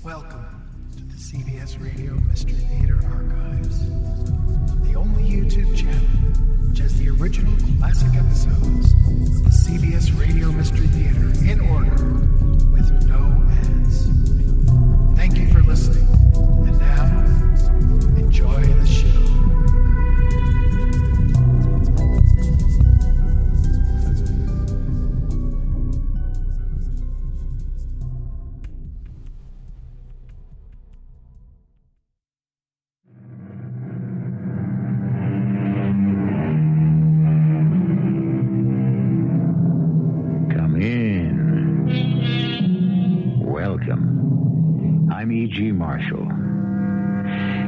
Welcome to the CBS Radio Mystery Theater Archives, the only YouTube channel which has the original classic episodes of the CBS Radio Mystery Theater in order with no ads. Thank you for listening, and now, enjoy the show.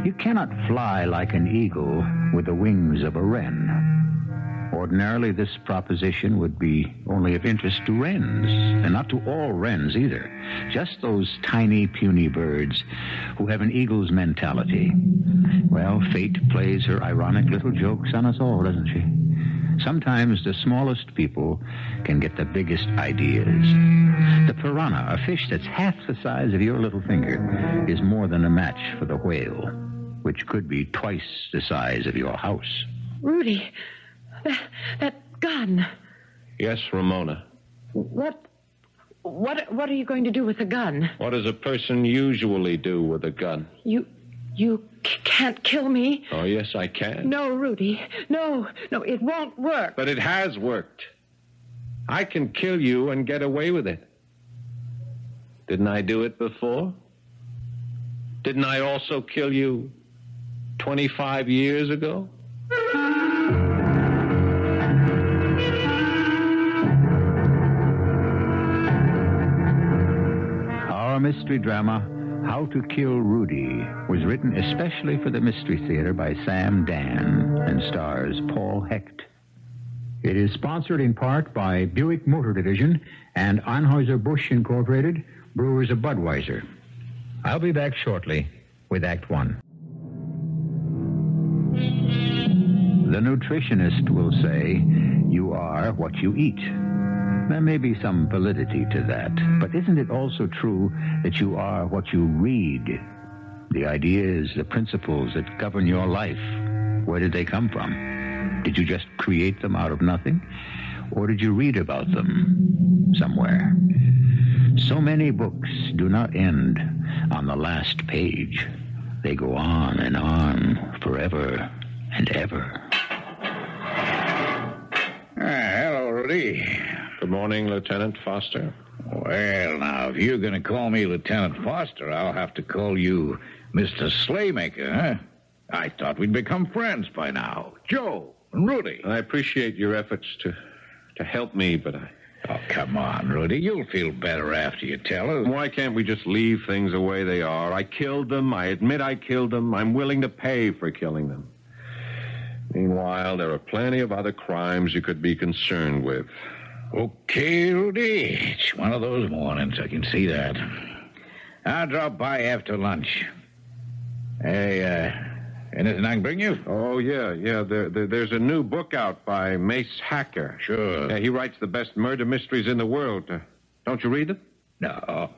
You cannot fly like an eagle with the wings of a wren. Ordinarily, this proposition would be only of interest to wrens, and not to all wrens either. Just those tiny, puny birds who have an eagle's mentality. Well, fate plays her ironic little jokes on us all, doesn't she? Sometimes the smallest people can get the biggest ideas. The piranha, a fish that's half the size of your little finger, is more than a match for the whale, which could be twice the size of your house. Rudy, that gun. Yes, Ramona. What are you going to do with the gun? What does a person usually do with a gun? You can't kill me. Oh, yes, I can. No, Rudy. No, it won't work. But it has worked. I can kill you and get away with it. Didn't I do it before? Didn't I also kill you 25 years ago? Our mystery drama, How to Kill Rudy, was written especially for the Mystery Theater by Sam Dann and stars Paul Hecht. It is sponsored in part by Buick Motor Division and Anheuser-Busch Incorporated, Brewers of Budweiser. I'll be back shortly with Act One. The nutritionist will say, you are what you eat. There may be some validity to that, but isn't it also true that you are what you read? The ideas, the principles that govern your life, where did they come from? Did you just create them out of nothing? Or did you read about them somewhere? So many books do not end on the last page. They go on and on forever and ever. Hello, Rudy. Good morning, Lieutenant Foster. Well, now, if you're going to call me Lieutenant Foster, I'll have to call you Mr. Slaymaker, huh? I thought we'd become friends by now. Joe and Rudy. I appreciate your efforts to help me, but Oh, come on, Rudy. You'll feel better after you tell us. why can't we just leave things the way they are? I killed them. I admit I killed them. I'm willing to pay for killing them. Meanwhile, there are plenty of other crimes you could be concerned with. Okay, Rudy. It's one of those mornings. I can see that. I'll drop by after lunch. Hey, anything I can bring you? Oh, yeah. There's a new book out by Mace Hacker. Sure. Yeah, he writes the best murder mysteries in the world. Don't you read them? No.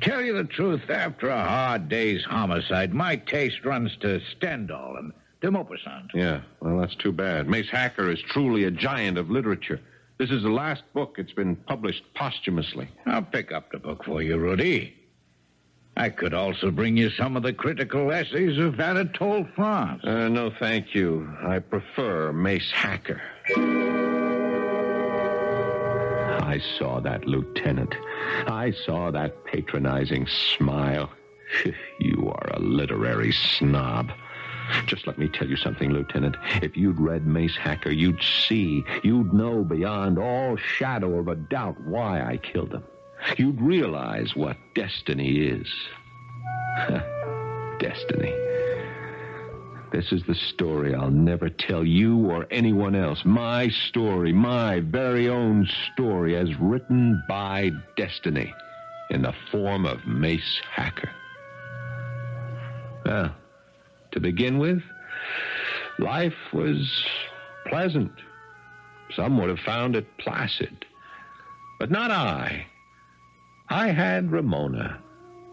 Tell you the truth, after a hard day's homicide, my taste runs to Stendhal and de Maupassant. Yeah, well, that's too bad. Mace Hacker is truly a giant of literature. This is the last book. It's been published posthumously. I'll pick up the book for you, Rudy. I could also bring you some of the critical essays of Anatole France. No, thank you. I prefer Mace Hacker. I saw that, Lieutenant. I saw that patronizing smile. You are a literary snob. Just let me tell you something, Lieutenant. If you'd read Mace Hacker, you'd know beyond all shadow of a doubt why I killed him. You'd realize what destiny is. Destiny. This is the story I'll never tell you or anyone else. My story, my very own story, as written by destiny in the form of Mace Hacker. Well, to begin with, life was pleasant. Some would have found it placid. But not I. I had Ramona,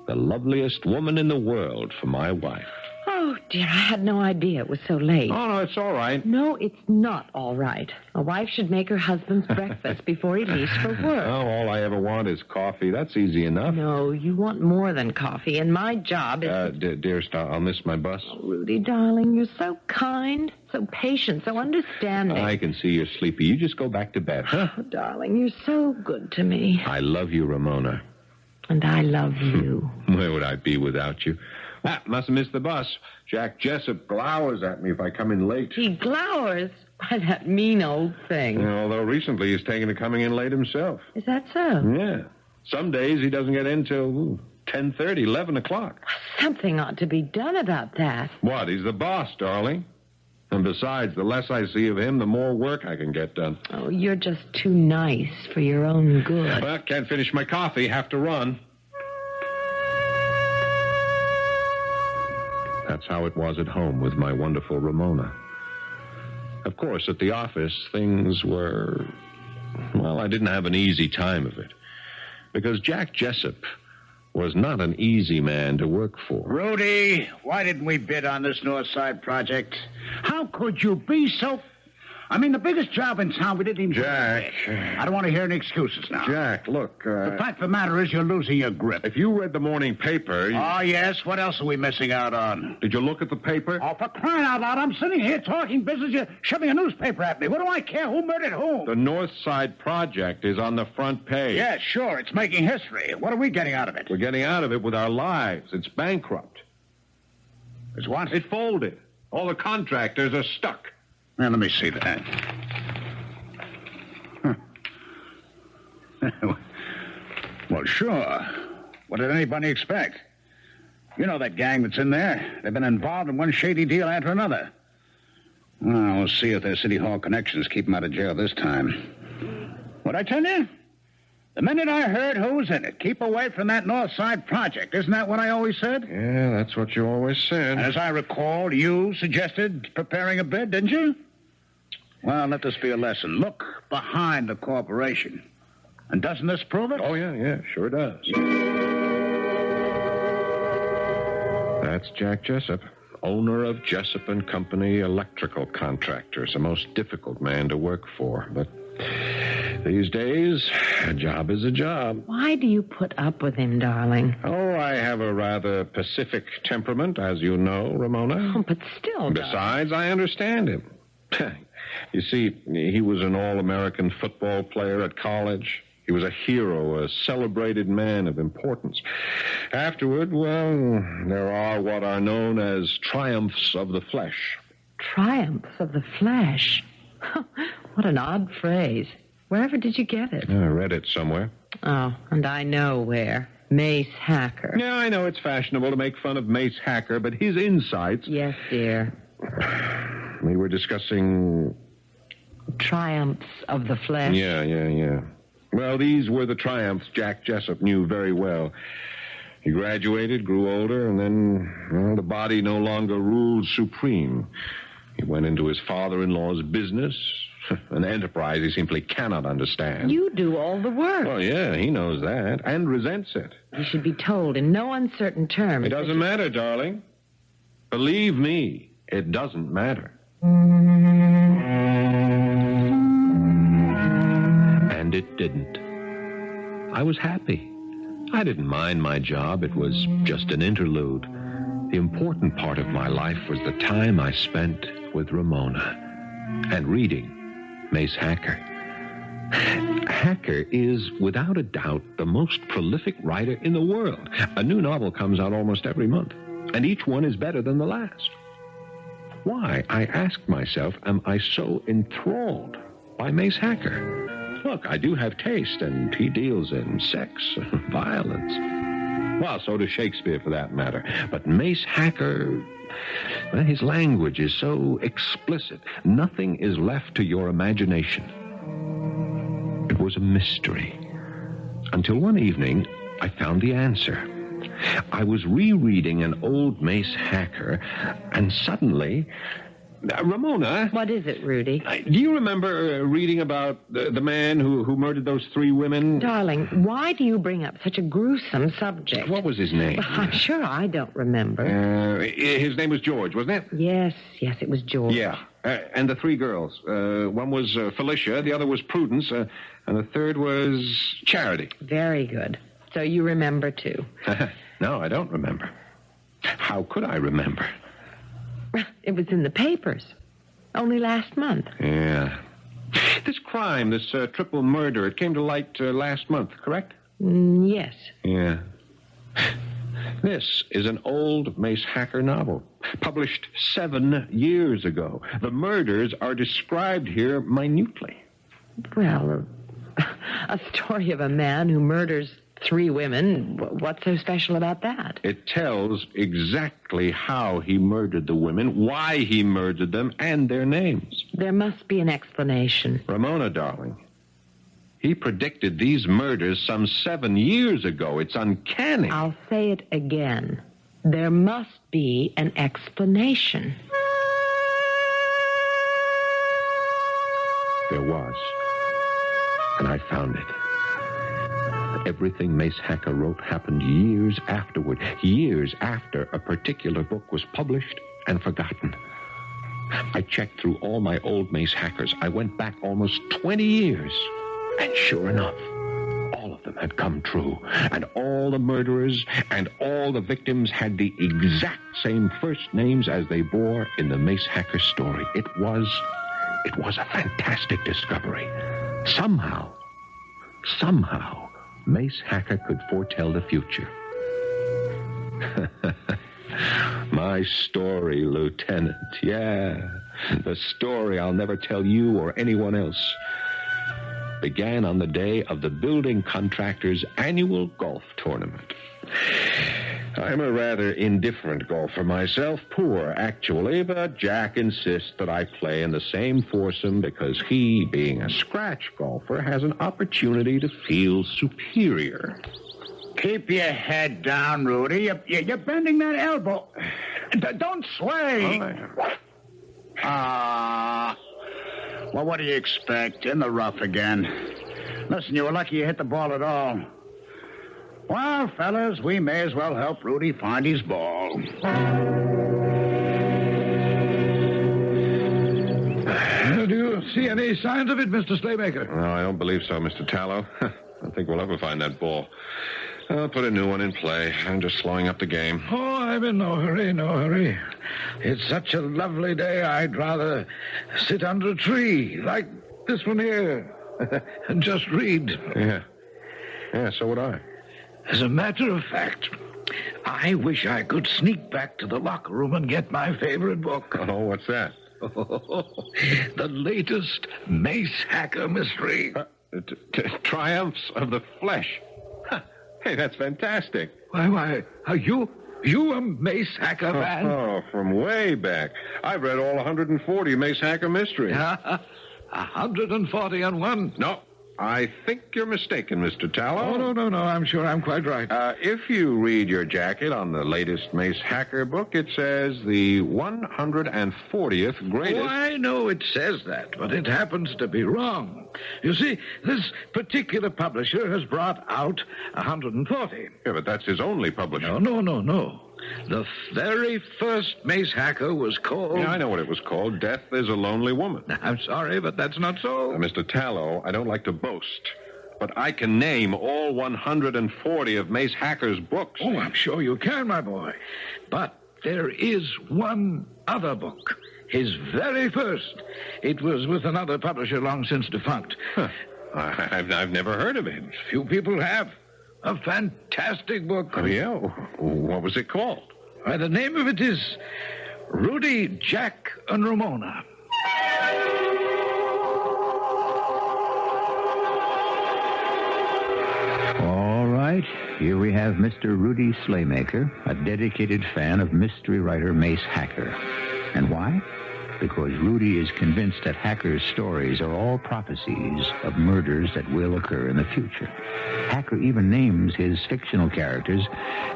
the loveliest woman in the world for my wife. Oh, dear, I had no idea it was so late. Oh, no, it's all right. No, it's not all right. A wife should make her husband's breakfast before he leaves for work. Oh, all I ever want is coffee. That's easy enough. No, you want more than coffee, and my job is... Dearest, I'll miss my bus. Oh, Rudy, darling, you're so kind, so patient, so understanding. I can see you're sleepy. You just go back to bed, huh? Oh, darling, you're so good to me. I love you, Ramona. And I love you. Where would I be without you? Must have missed the bus. Jack Jessup glowers at me if I come in late. He glowers by that mean old thing. Yeah, although recently he's taken to coming in late himself. Is that so? Yeah. Some days he doesn't get in till 10:30, 11 o'clock. Something ought to be done about that. What? He's the boss, darling. And besides, the less I see of him, the more work I can get done. Oh, you're just too nice for your own good. Well, can't finish my coffee. Have to run. That's how it was at home with my wonderful Ramona. Of course, at the office, things were... Well, I didn't have an easy time of it. Because Jack Jessup was not an easy man to work for. Rudy, why didn't we bid on this North Side project? How could you be so... I mean, the biggest job in town, we didn't even... Jack. I don't want to hear any excuses now. Jack, look, The fact of the matter is you're losing your grip. if you read the morning paper... Oh, yes. What else are we missing out on? Did you look at the paper? Oh, for crying out loud, I'm sitting here talking business. You're shoving a newspaper at me. What do I care who murdered whom? The North Side project is on the front page. Yeah, sure. It's making history. What are we getting out of it? We're getting out of it with our lives. It's bankrupt. It's what? It folded. All the contractors are stuck. Now, let me see that. Well, sure. What did anybody expect? You know that gang that's in there. They've been involved in one shady deal after another. Well, we'll see if their City Hall connections keep them out of jail this time. What'd I tell you? The minute I heard who was in it, keep away from that North Side project. Isn't that what I always said? Yeah, that's what you always said. And as I recall, you suggested preparing a bid, didn't you? Well, let this be a lesson. Look behind the corporation. And doesn't this prove it? Oh, yeah, sure does. That's Jack Jessup, owner of Jessup and Company Electrical Contractors, a most difficult man to work for. But these days, a job is a job. Why do you put up with him, darling? Oh, I have a rather pacific temperament, as you know, Ramona. Oh, but still, darling. Besides, I understand him. You see, he was an all-American football player at college. He was a hero, a celebrated man of importance. Afterward, well, there are what are known as triumphs of the flesh. Triumphs of the flesh. What an odd phrase. Wherever did you get it? I read it somewhere. Oh, and I know where. Mace Hacker. Yeah, I know it's fashionable to make fun of Mace Hacker, but his insights... Yes, dear. We were discussing... Triumphs of the flesh. Yeah. Well, these were the triumphs Jack Jessup knew very well. He graduated, grew older, and then, well, the body no longer ruled supreme. He went into his father-in-law's business, an enterprise he simply cannot understand. You do all the work. Well, yeah, he knows that, and resents it. You should be told in no uncertain terms. It doesn't matter, darling. Believe me, it doesn't matter. And it didn't. I was happy. I didn't mind my job. It was just an interlude. The important part of my life was the time I spent with Ramona and reading Mace Hacker. Hacker is, without a doubt, the most prolific writer in the world. A new novel comes out almost every month, and each one is better than the last. Why, I asked myself, am I so enthralled by Mace Hacker? Look, I do have taste, and he deals in sex, violence. Well, so does Shakespeare, for that matter. But Mace Hacker, well, his language is so explicit. Nothing is left to your imagination. It was a mystery. Until one evening, I found the answer. I was rereading an old Mace Hacker, and suddenly Ramona. What is it, Rudy? Do you remember reading about the man who murdered those 3 women? Darling, why do you bring up such a gruesome subject? What was his name? Well, I'm sure I don't remember. His name was George, wasn't it? Yes, it was George. Yeah. And the 3 girls. One was Felicia, the other was Prudence, and the third was Charity. Very good. So you remember, too. No, I don't remember. How could I remember? It was in the papers. Only last month. Yeah. This crime, this triple murder, it came to light last month, correct? Yes. Yeah. This is an old Mace Hacker novel, published 7 years ago. The murders are described here minutely. Well, a story of a man who murders 3 women. What's so special about that? It tells exactly how he murdered the women, why he murdered them, and their names. There must be an explanation. Ramona, darling, he predicted these murders some 7 years ago. It's uncanny. I'll say it again. There must be an explanation. There was. And I found it. Everything Mace Hacker wrote happened years afterward, years after a particular book was published and forgotten. I checked through all my old Mace Hackers. I went back almost 20 years. And sure enough, all of them had come true. And all the murderers and all the victims had the exact same first names as they bore in the Mace Hacker story. It was a fantastic discovery. Somehow, Mace Hacker could foretell the future. My story, Lieutenant. Yeah, the story I'll never tell you or anyone else began on the day of the building contractor's annual golf tournament. I'm a rather indifferent golfer myself, poor actually, but Jack insists that I play in the same foursome because he, being a scratch golfer, has an opportunity to feel superior. Keep your head down, Rudy. You're bending that elbow. Don't sway. Well, what do you expect? In the rough again. Listen, you were lucky you hit the ball at all. Well, fellas, we may as well help Rudy find his ball. Do you see any signs of it, Mr. Slaymaker? No, I don't believe so, Mr. Tallow. I don't think we'll ever find that ball. I'll put a new one in play. I'm just slowing up the game. Oh, I'm in no hurry. It's such a lovely day, I'd rather sit under a tree, like this one here, and just read. Yeah, so would I. As a matter of fact, I wish I could sneak back to the locker room and get my favorite book. Oh, what's that? The latest Mace Hacker mystery. Triumphs of the Flesh. Hey, that's fantastic. Why, are you a Mace Hacker fan? Oh, from way back. I've read all 140 Mace Hacker mysteries. 141? No, I think you're mistaken, Mr. Tallow. Oh, no, I'm sure I'm quite right. If you read your jacket on the latest Mace Hacker book, it says the 140th greatest... Oh, I know it says that, but it happens to be wrong. You see, this particular publisher has brought out 140. Yeah, but that's his only publisher. No. The very first Mace Hacker was called... Yeah, I know what it was called. Death is a Lonely Woman. I'm sorry, but that's not so. Mr. Tallow, I don't like to boast, but I can name all 140 of Mace Hacker's books. Oh, I'm sure you can, my boy. But there is one other book. His very first. It was with another publisher long since defunct. Huh. I've never heard of it. Few people have. A fantastic book. Oh, yeah? What was it called? Why, the name of it is Rudy, Jack, and Ramona. All right, here we have Mr. Rudy Slaymaker, a dedicated fan of mystery writer Mace Hacker. And why? Because Rudy is convinced that Hacker's stories are all prophecies of murders that will occur in the future. Hacker even names his fictional characters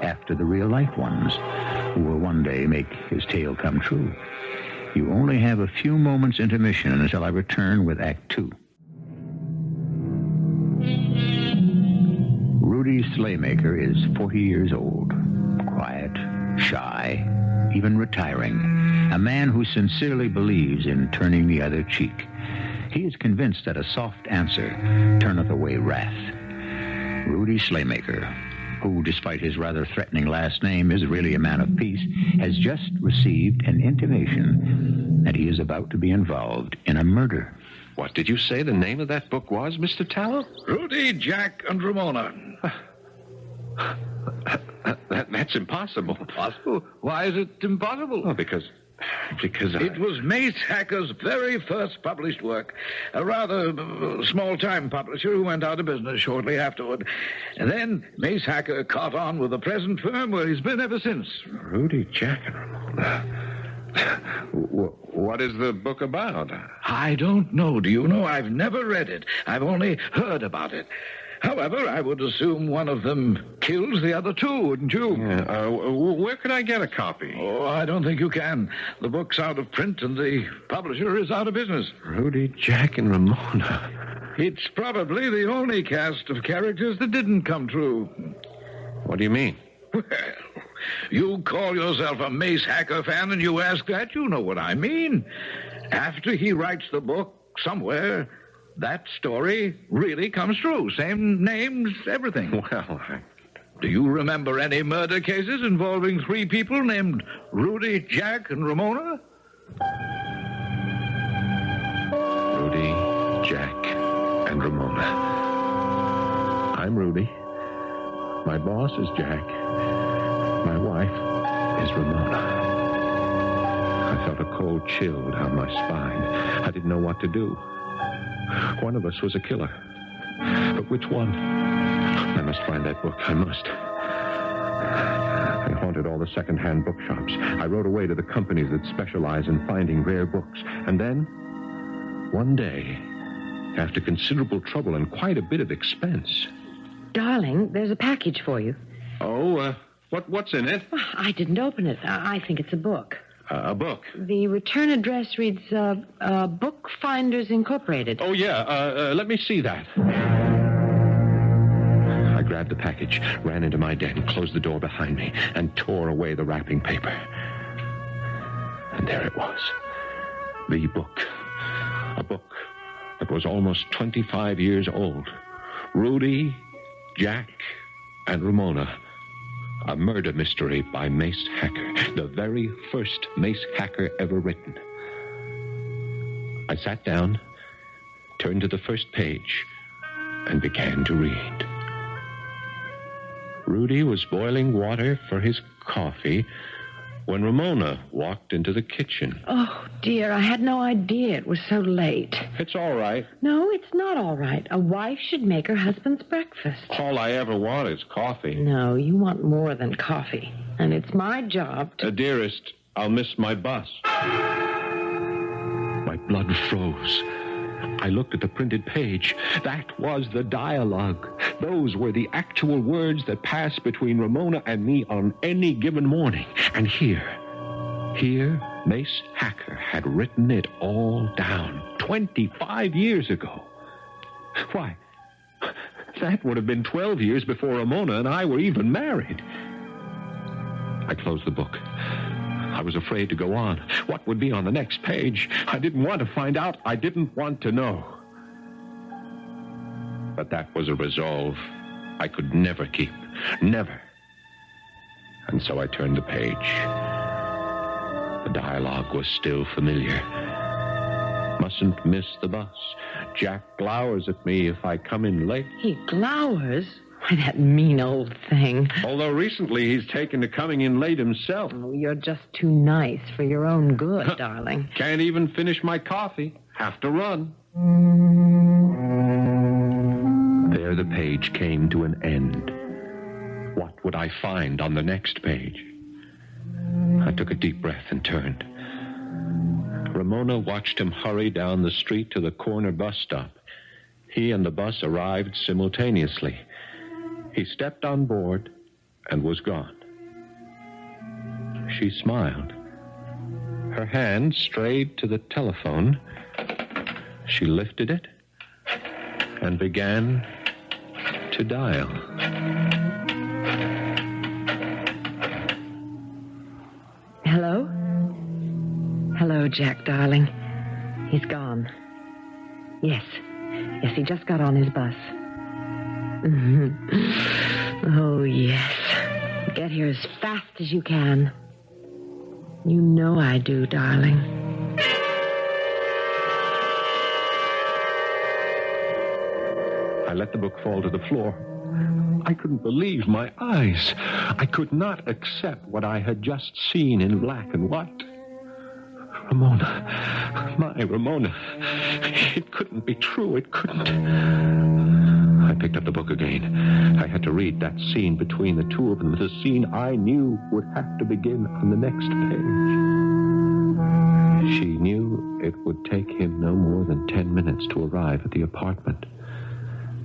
after the real-life ones, who will one day make his tale come true. You only have a few moments intermission until I return with Act 2. Rudy Slaymaker is 40 years old. Quiet, shy, even retiring. A man who sincerely believes in turning the other cheek. He is convinced that a soft answer turneth away wrath. Rudy Slaymaker, who, despite his rather threatening last name, is really a man of peace, has just received an intimation that he is about to be involved in a murder. What did you say the name of that book was, Mr. Tallow? Rudy, Jack, and Ramona. That's impossible. Impossible? Why is it impossible? Oh, because It was Mace Hacker's very first published work. A rather small-time publisher who went out of business shortly afterward. And then Mace Hacker caught on with the present firm where he's been ever since. Rudy, Jack, and Ramona. What is the book about? I don't know. Do you know? I've never read it. I've only heard about it. However, I would assume one of them kills the other two, wouldn't you? Yeah, where could I get a copy? Oh, I don't think you can. The book's out of print and the publisher is out of business. Rudy, Jack, and Ramona. It's probably the only cast of characters that didn't come true. What do you mean? Well, you call yourself a Mace Hacker fan and you ask that. You know what I mean. After he writes the book, somewhere, that story really comes true. Same names, everything. Well, Do you remember any murder cases involving 3 people named Rudy, Jack, and Ramona? Rudy, Jack, and Ramona. I'm Rudy. My boss is Jack. My wife is Ramona. I felt a cold chill down my spine. I didn't know what to do. One of us was a killer. But which one? I must find that book. I must. I haunted all the second-hand bookshops. I rode away to the companies that specialize in finding rare books. And then, one day, after considerable trouble and quite a bit of expense... Darling, there's a package for you. Oh, what's in it? I didn't open it. I think it's a book. A book. The return address reads, Bookfinders Incorporated. Oh, yeah. Let me see that. I grabbed the package, ran into my den, closed the door behind me, and tore away the wrapping paper. And there it was. The book. A book that was almost 25 years old. Rudy, Jack, and Ramona. A murder mystery by Mace Hacker, the very first Mace Hacker ever written. I sat down, turned to the first page, and began to read. Rudy was boiling water for his coffee when Ramona walked into the kitchen. Oh, dear, I had no idea it was so late. It's all right. No, it's not all right. A wife should make her husband's breakfast. All I ever want is coffee. No, you want more than coffee. And it's my job to... Dearest, I'll miss my bus. My blood froze. I looked at the printed page. That was the dialogue. Those were the actual words that passed between Ramona and me on any given morning. And here, Mace Hacker had written it all down 25 years ago. Why, that would have been 12 years before Ramona and I were even married. I closed the book. I was afraid to go on. What would be on the next page? I didn't want to find out. I didn't want to know. But that was a resolve I could never keep. Never. And so I turned the page. The dialogue was still familiar. Mustn't miss the bus. Jack glowers at me if I come in late. He glowers? Why, that mean old thing. Although recently he's taken to coming in late himself. Oh, you're just too nice for your own good, darling. Can't even finish my coffee. Have to run. There the page came to an end. What would I find on the next page? I took a deep breath and turned. Ramona watched him hurry down the street to the corner bus stop. He and the bus arrived simultaneously. He stepped on board and was gone. She smiled. Her hand strayed to the telephone. She lifted it and began to dial. Hello? Hello, Jack, darling. He's gone. Yes, he just got on his bus. Oh, yes. Get here as fast as you can. You know I do, darling. I let the book fall to the floor. I couldn't believe my eyes. I could not accept what I had just seen in black and white. Ramona. My Ramona. It couldn't be true. It couldn't. I picked up the book again. I had to read that scene between the two of them, the scene I knew would have to begin on the next page. She knew it would take him no more than 10 minutes to arrive at the apartment.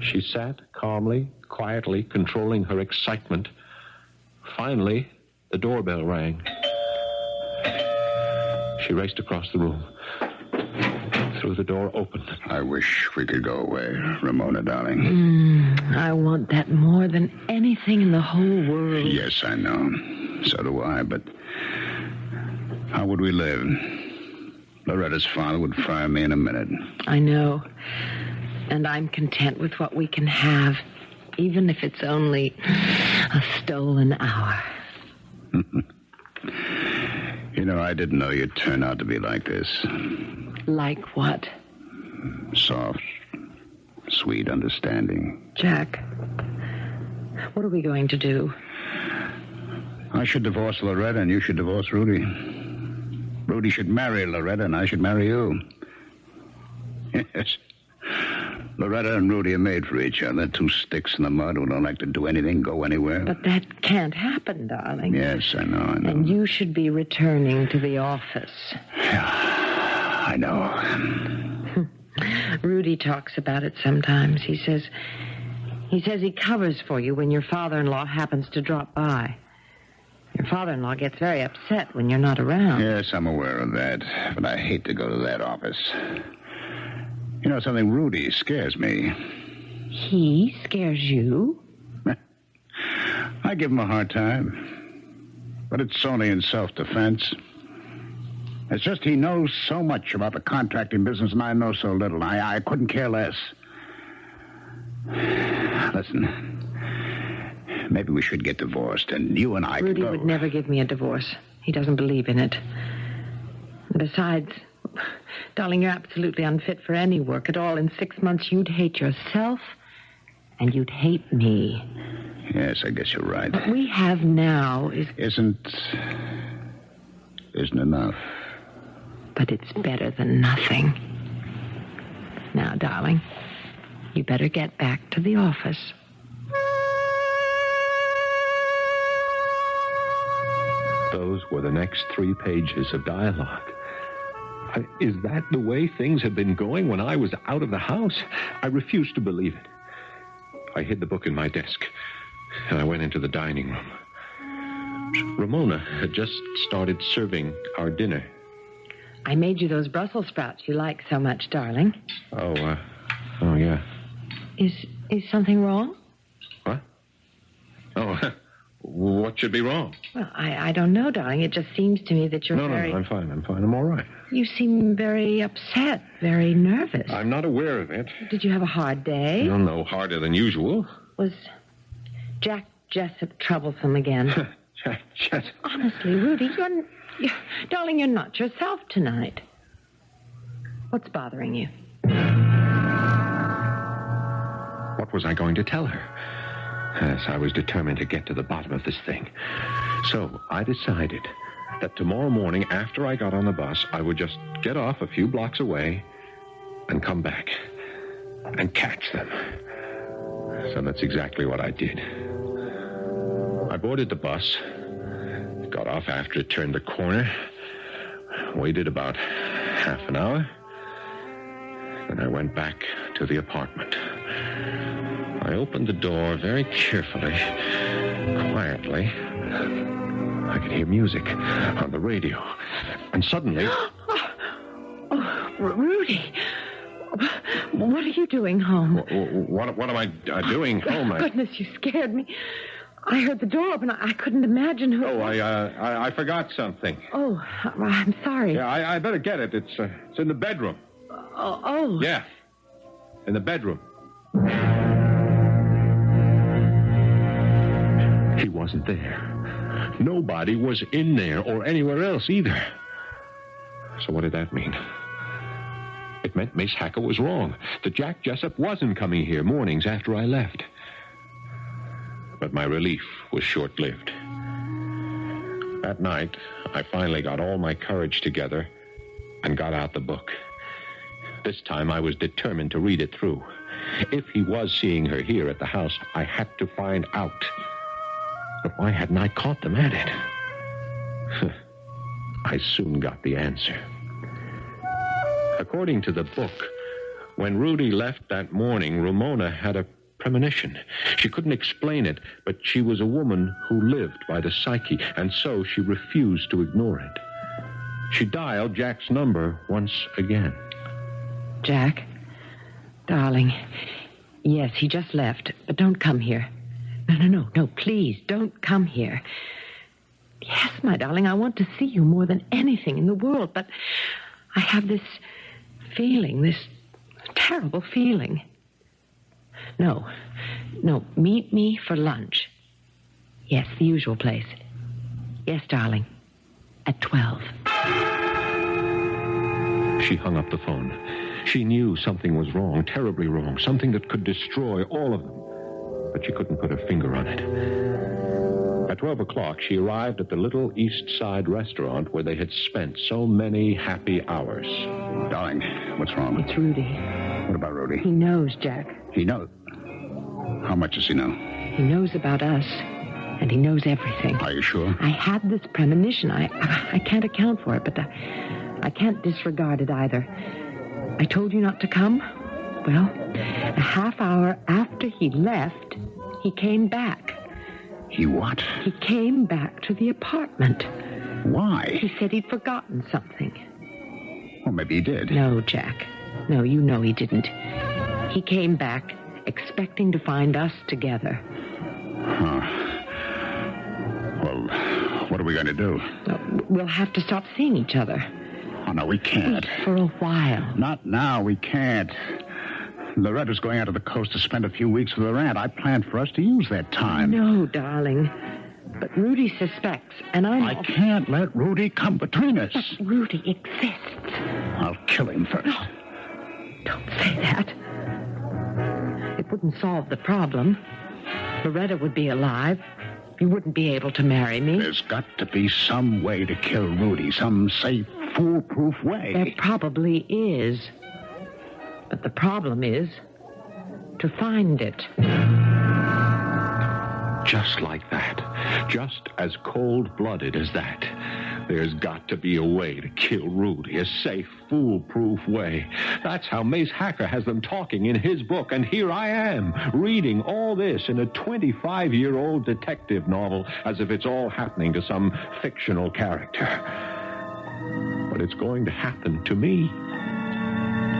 She sat calmly, quietly, controlling her excitement. Finally, the doorbell rang. She raced across the room, threw the door open. I wish we could go away, Ramona, darling. I want that more than anything in the whole world. Yes, I know. So do I, but how would we live? Loretta's father would fire me in a minute. I know. And I'm content with what we can have, even if it's only a stolen hour. You know, I didn't know you'd turn out to be like this. Like what? Soft, sweet, understanding. Jack, what are we going to do? I should divorce Loretta and you should divorce Rudy. Rudy should marry Loretta and I should marry you. Yes. Loretta and Rudy are made for each other. Two sticks in the mud who don't like to do anything, go anywhere. But that can't happen, darling. Yes, I know. And you should be returning to the office. Yeah, I know. Rudy talks about it sometimes. He says he covers for you when your father-in-law happens to drop by. Your father-in-law gets very upset when you're not around. Yes, I'm aware of that. But I hate to go to that office. You know something, Rudy scares me. He scares you? I give him a hard time. But it's only in self-defense. It's just he knows so much about the contracting business and I know so little. I couldn't care less. Listen, maybe we should get divorced and you and I Rudy could go. would never give me a divorce. He doesn't believe in it. Besides, darling, you're absolutely unfit for any work at all. In 6 months, you'd hate yourself and you'd hate me. Yes, I guess you're right. What we have now Isn't enough. But it's better than nothing. Now, darling, you better get back to the office. Those were the next 3 pages of dialogue. Is that the way things had been going when I was out of the house? I refused to believe it. I hid the book in my desk, and I went into the dining room. Ramona had just started serving our dinner. I made you those Brussels sprouts you like so much, darling. Oh, yeah. Is something wrong? What? Oh, what should be wrong? Well, I don't know, darling. It just seems to me that you're No, I'm fine. I'm all right. You seem very upset, very nervous. I'm not aware of it. Did you have a hard day? No, harder than usual. Was Jack Jessup troublesome again? Jack Jessup? Honestly, Rudy, darling, you're not yourself tonight. What's bothering you? What was I going to tell her? Yes, I was determined to get to the bottom of this thing. So I decided that tomorrow morning after I got on the bus, I would just get off a few blocks away and come back and catch them. So that's exactly what I did. I boarded the bus, got off after it turned the corner, waited about half an hour, and I went back to the apartment. I opened the door very carefully, quietly, I could hear music on the radio. And suddenly... Rudy, what are you doing home? What am I doing home? Goodness, you scared me. I heard the door open. I couldn't imagine who... Oh, I forgot something. Oh, I'm sorry. Yeah, I better get it. It's in the bedroom. Oh. Yeah, in the bedroom. He wasn't there. Nobody was in there or anywhere else either. So what did that mean? It meant Miss Hacker was wrong. That Jack Jessup wasn't coming here mornings after I left. But my relief was short-lived. That night, I finally got all my courage together and got out the book. This time I was determined to read it through. If he was seeing her here at the house, I had to find out. But why hadn't I caught them at it? I soon got the answer. According to the book, when Rudy left that morning, Ramona had a premonition. She couldn't explain it, but she was a woman who lived by the psyche, and so she refused to ignore it. She dialed Jack's number once again. Jack, darling, yes, he just left, but don't come here. No, please, don't come here. Yes, my darling, I want to see you more than anything in the world, but I have this feeling, this terrible feeling. No, meet me for lunch. Yes, the usual place. Yes, darling, at 12. She hung up the phone. She knew something was wrong, terribly wrong, something that could destroy all of them. But she couldn't put her finger on it. At 12 o'clock, she arrived at the little East Side restaurant where they had spent so many happy hours. Darling, what's wrong? It's Rudy. What about Rudy? He knows, Jack. He knows? How much does he know? He knows about us, and he knows everything. Are you sure? I had this premonition. I can't account for it, but I can't disregard it either. I told you not to come. Well, a half hour after he left, he came back. He what? He came back to the apartment. Why? He said he'd forgotten something. Well, maybe he did. No, Jack. No, you know he didn't. He came back expecting to find us together. Huh. Well, what are we going to do? We'll have to stop seeing each other. Oh, no, we can't. For a while. Not now, we can't. Loretta's going out to the coast to spend a few weeks with her aunt. I planned for us to use that time. No, darling. But Rudy suspects, and I can't let Rudy come between us. But Rudy exists. I'll kill him first. No, don't say that. It wouldn't solve the problem. Loretta would be alive. You wouldn't be able to marry me. There's got to be some way to kill Rudy. Some safe, foolproof way. There probably is. But the problem is to find it. Just like that. Just as cold-blooded as that. There's got to be a way to kill Rudy. A safe, foolproof way. That's how Mace Hacker has them talking in his book. And here I am, reading all this in a 25-year-old detective novel as if it's all happening to some fictional character. But it's going to happen to me.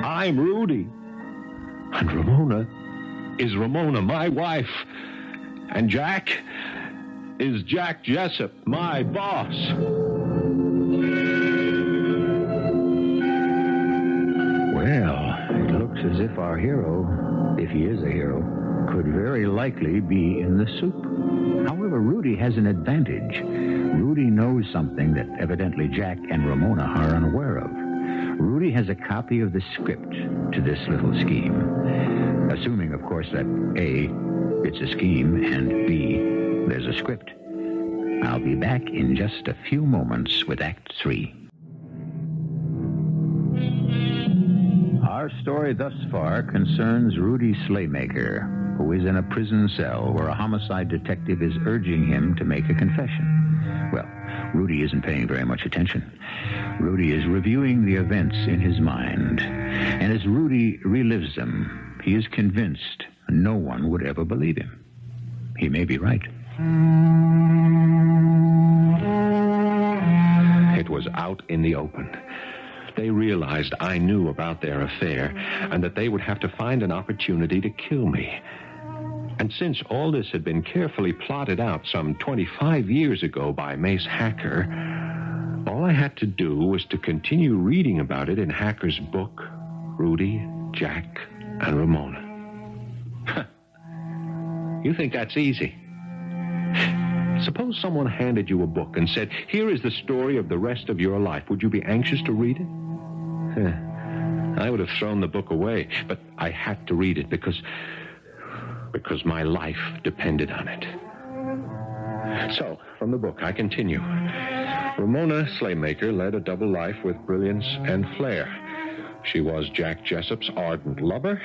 I'm Rudy. And Ramona is Ramona, my wife. And Jack is Jack Jessup, my boss. Well, it looks as if our hero, if he is a hero, could very likely be in the soup. However, Rudy has an advantage. Rudy knows something that evidently Jack and Ramona are unaware of. Rudy has a copy of the script to this little scheme. Assuming, of course, that A, it's a scheme, and B, there's a script. I'll be back in just a few moments with Act 3. Our story thus far concerns Rudy Slaymaker, who is in a prison cell where a homicide detective is urging him to make a confession. Well, Rudy isn't paying very much attention. Rudy is reviewing the events in his mind. And as Rudy relives them, he is convinced no one would ever believe him. He may be right. It was out in the open. They realized I knew about their affair and that they would have to find an opportunity to kill me. And since all this had been carefully plotted out some 25 years ago by Mace Hacker, all I had to do was to continue reading about it in Hacker's book, Rudy, Jack, and Ramona. You think that's easy? Suppose someone handed you a book and said, here is the story of the rest of your life. Would you be anxious to read it? I would have thrown the book away, but I had to read it because my life depended on it. So, from the book, I continue. Ramona Slaymaker led a double life with brilliance and flair. She was Jack Jessup's ardent lover,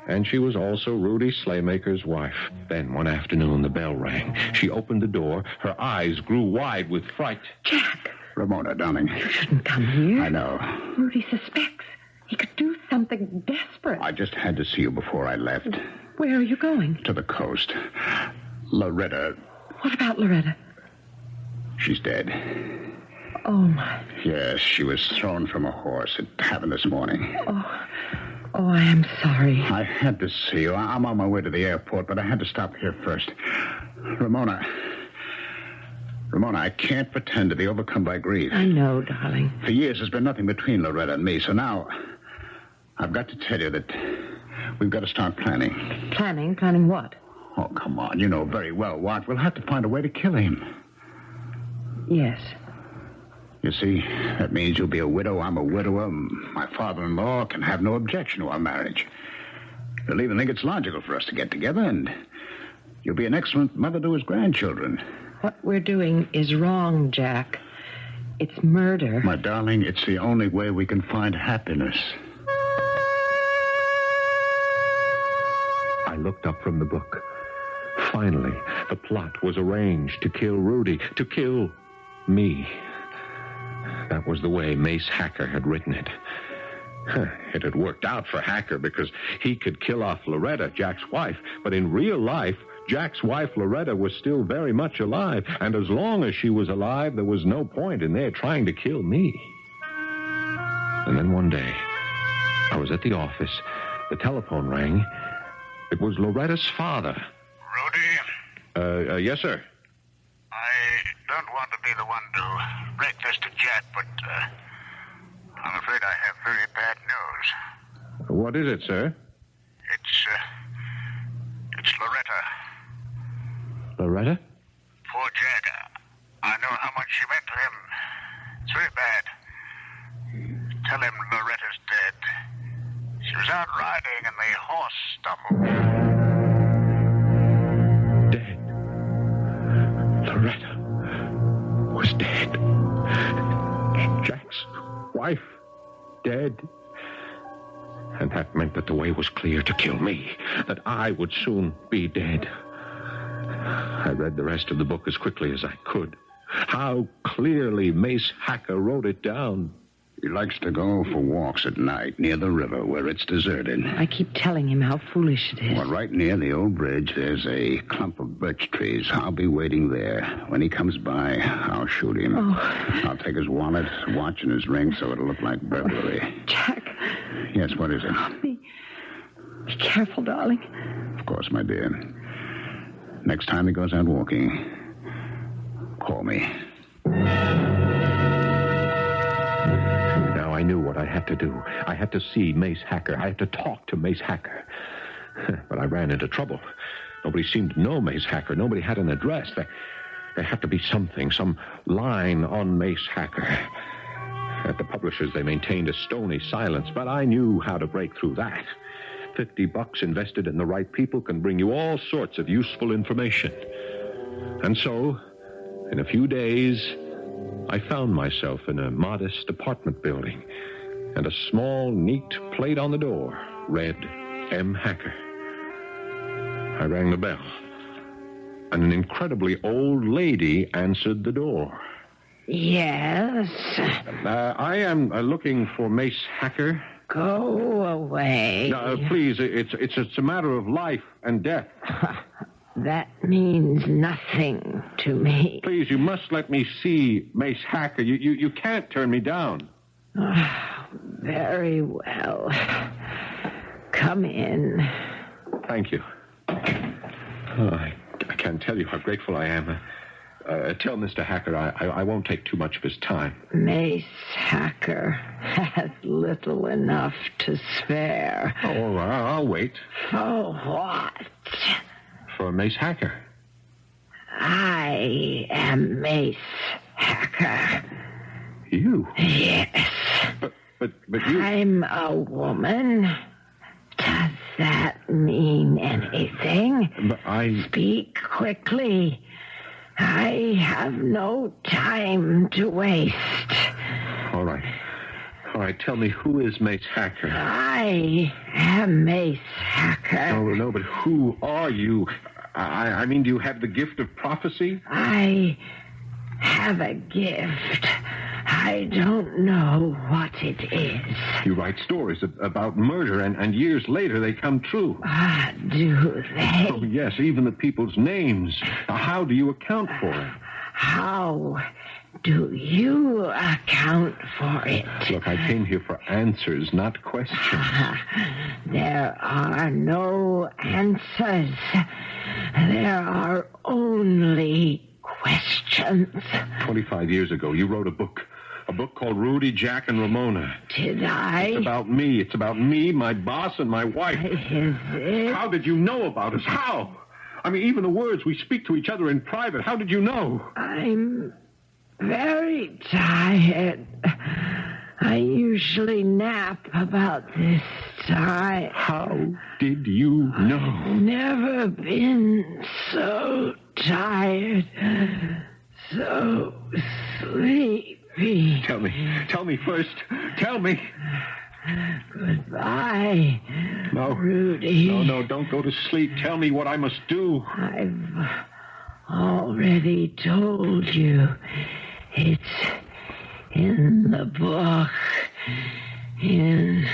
and she was also Rudy Slaymaker's wife. Then, one afternoon, the bell rang. She opened the door. Her eyes grew wide with fright. Jack! Ramona, darling. You shouldn't come here. I know. Rudy suspects. He could do something desperate. I just had to see you before I left. Where are you going? To the coast. Loretta. What about Loretta? She's dead. Oh, my. Yes, she was thrown from a horse at tavern this morning. Oh, I am sorry. I had to see you. I'm on my way to the airport, but I had to stop here first. Ramona, I can't pretend to be overcome by grief. I know, darling. For years, there's been nothing between Loretta and me, so now I've got to tell you that we've got to start planning. Planning? Planning what? Oh, come on. You know very well what. We'll have to find a way to kill him. Yes. You see, that means you'll be a widow, I'm a widower. My father-in-law can have no objection to our marriage. He'll even think it's logical for us to get together, and you'll be an excellent mother to his grandchildren. What we're doing is wrong, Jack. It's murder. My darling, it's the only way we can find happiness. I looked up from the book. Finally, the plot was arranged to kill Rudy, to kill me. That was the way Mace Hacker had written it. It had worked out for Hacker because he could kill off Loretta, Jack's wife. But in real life, Jack's wife, Loretta, was still very much alive. And as long as she was alive, there was no point in their trying to kill me. And then one day, I was at the office. The telephone rang. It was Loretta's father. Rudy? Yes, sir. I don't want to be the one to break this to Jack, but I'm afraid I have very bad news. What is it, sir? It's Loretta. Loretta? Poor Jack. I know how much she meant to him. It's very bad. Tell him Loretta's dead. She was out riding and the horse stumbled. Loretta was dead. Jack's wife dead. And that meant that the way was clear to kill me, that I would soon be dead. I read the rest of the book as quickly as I could. How clearly Mace Hacker wrote it down. He likes to go for walks at night near the river where it's deserted. I keep telling him how foolish it is. Well, right near the old bridge, there's a clump of birch trees. I'll be waiting there. When he comes by, I'll shoot him. Oh. I'll take his wallet, watch, and his ring so it'll look like burglary. Jack. Yes, what is it? Be careful, darling. Of course, my dear. Next time he goes out walking, call me. Now I knew what I had to do. I had to see Mace Hacker. I had to talk to Mace Hacker. But I ran into trouble. Nobody seemed to know Mace Hacker. Nobody had an address. There had to be something, some line on Mace Hacker. At the publishers, they maintained a stony silence, but I knew how to break through that. $50 invested in the right people can bring you all sorts of useful information. And so, in a few days, I found myself in a modest apartment building, and a small, neat plate on the door read, M. Hacker. I rang the bell, and an incredibly old lady answered the door. Yes? I am looking for Mace Hacker. Go away. Please, it's a matter of life and death. That means nothing to me. Please, you must let me see Mace Hacker. You can't turn me down. Very well. Come in. Thank you. I can't tell you how grateful I am. Tell Mr. Hacker I won't take too much of his time. Mace Hacker has little enough to spare. Oh, I'll wait. For what? For Mace Hacker. I am Mace Hacker. You? Yes. But you... I'm a woman. Does that mean anything? But Speak quickly. I have no time to waste. All right. Tell me, who is Mace Hacker? I am Mace Hacker. No, but who are you? I mean, do you have the gift of prophecy? I have a gift. I don't know what it is. You write stories about murder, and years later they come true. Do they? Oh, yes, even the people's names. How do you account for it? How do you account for it? Look, I came here for answers, not questions. There are no answers. There are only questions. 25 years ago, you wrote a book called Rudy, Jack, and Ramona. Did I? It's about me. It's about me, my boss, and my wife. Is it? How did you know about us? How? I mean, even the words we speak to each other in private, how did you know? I'm very tired. I usually nap about this time. How did you know? Never been so tired, so sleepy. Tell me first. Tell me. Goodbye, No. Rudy. No, don't go to sleep. Tell me what I must do. I've already told you. It's in the book. In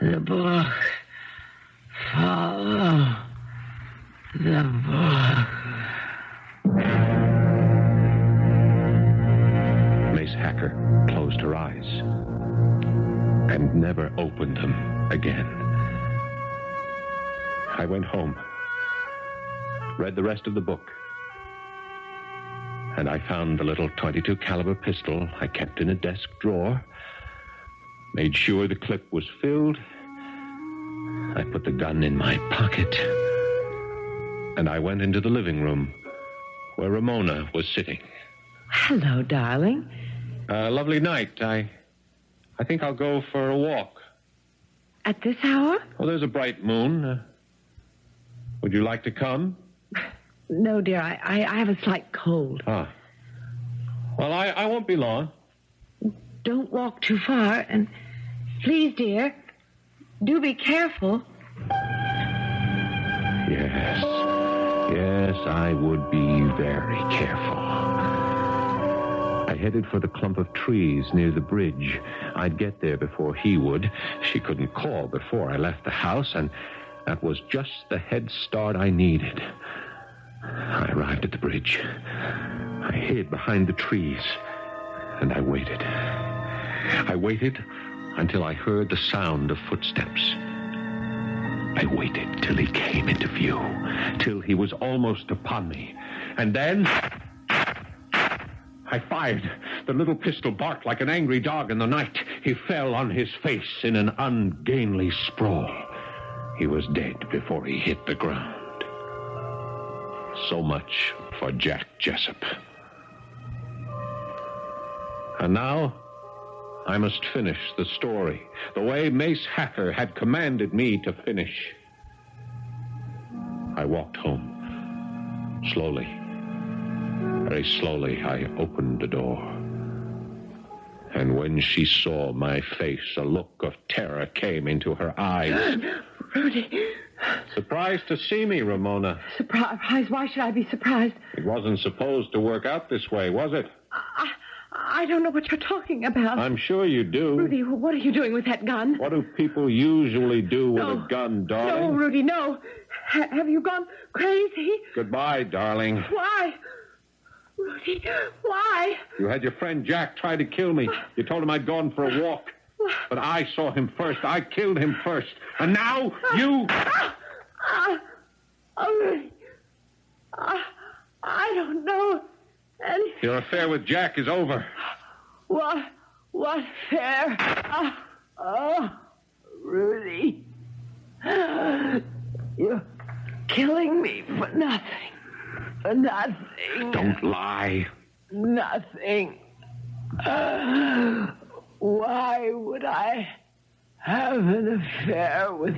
the book. Follow the book. Mace Hacker closed her eyes and never opened them again. I went home, read the rest of the book, and I found the little .22 caliber pistol I kept in a desk drawer, made sure the clip was filled. I put the gun in my pocket, and I went into the living room where Ramona was sitting. Hello, darling. Lovely night. I think I'll go for a walk. At this hour? Well, there's a bright moon. Would you like to come? No, dear. I have a slight cold. Ah. Well, I won't be long. Don't walk too far, and please, dear, do be careful. Yes, I would be very careful. I headed for the clump of trees near the bridge. I'd get there before he would. She couldn't call before I left the house, and that was just the head start I needed. I arrived at the bridge. I hid behind the trees, and I waited. I waited until I heard the sound of footsteps. I waited till he came into view, till he was almost upon me. And then I fired. The little pistol barked like an angry dog in the night. He fell on his face in an ungainly sprawl. He was dead before he hit the ground. So much for Jack Jessup. And now I must finish the story the way Mace Hacker had commanded me to finish. I walked home. Slowly, very slowly, I opened the door. And when she saw my face, a look of terror came into her eyes. Rudy. Surprised to see me, Ramona. Surprised? Why should I be surprised? It wasn't supposed to work out this way, was it? I don't know what you're talking about. I'm sure you do. Rudy, what are you doing with that gun? What do people usually do with a gun, darling? No, Rudy, no. Have you gone crazy? Goodbye, darling. Why? Rudy, why? You had your friend Jack try to kill me. You told him I'd gone for a walk. But I saw him first. I killed him first. And now you... Rudy, I don't know. And Your affair with Jack is over. What affair? Rudy. You're killing me for nothing. For nothing. Don't lie. Nothing. Why would I have an affair with...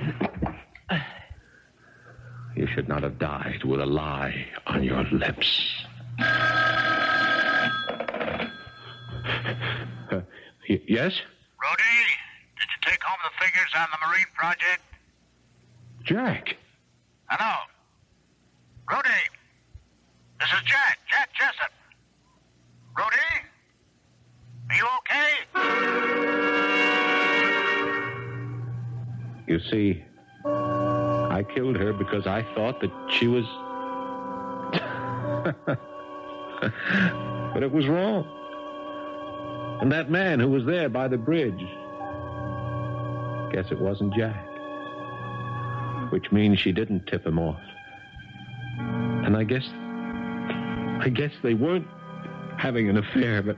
You should not have died with a lie on your lips. Yes? Rudy, did you take home the figures on the Marine project? Jack. Hello. Rudy, this is Jack Jessup. Rudy, are you okay? You see, I killed her because I thought that she was... But it was wrong. And that man who was there by the bridge, guess it wasn't Jack. Which means she didn't tip him off. And I guess they weren't having an affair, but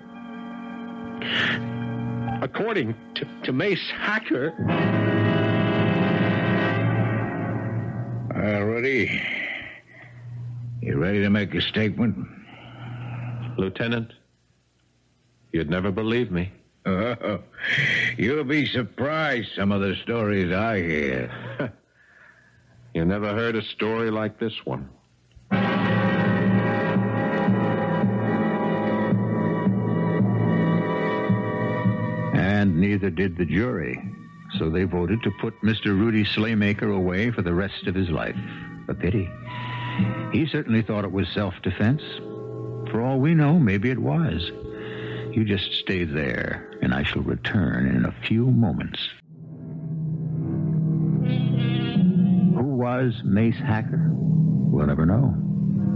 according to Mace Hacker... Rudy, you ready to make a statement? Lieutenant, you'd never believe me. Oh, you'll be surprised some of the stories I hear. You never heard a story like this one. And neither did the jury. So they voted to put Mr. Rudy Slaymaker away for the rest of his life. A pity. He certainly thought it was self-defense. For all we know, maybe it was. You just stay there, and I shall return in a few moments. Who was Mace Hacker? We'll never know.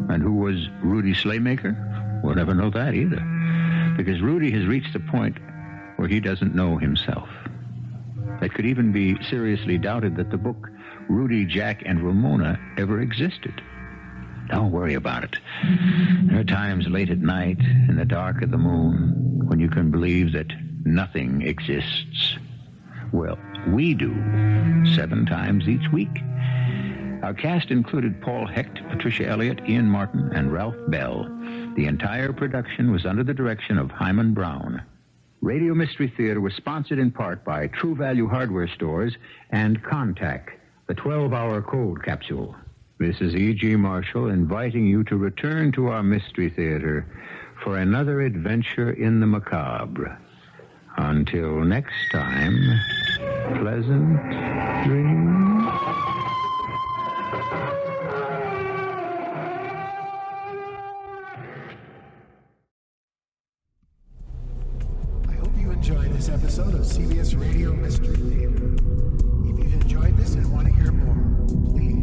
And who was Rudy Slaymaker? We'll never know that either. Because Rudy has reached a point where he doesn't know himself. It could even be seriously doubted that the book Rudy, Jack, and Ramona ever existed. Don't worry about it. There are times late at night, in the dark of the moon, when you can believe that nothing exists. Well, we do, 7 times each week. Our cast included Paul Hecht, Patricia Elliot, Ian Martin, and Ralph Bell. The entire production was under the direction of Hyman Brown. Radio Mystery Theater was sponsored in part by True Value Hardware Stores and Contact, the 12-hour cold capsule. This is E.G. Marshall inviting you to return to our Mystery Theater for another adventure in the macabre. Until next time, pleasant dreams. Enjoyed this episode of CBS Radio Mystery Theater. If you've enjoyed this and want to hear more, please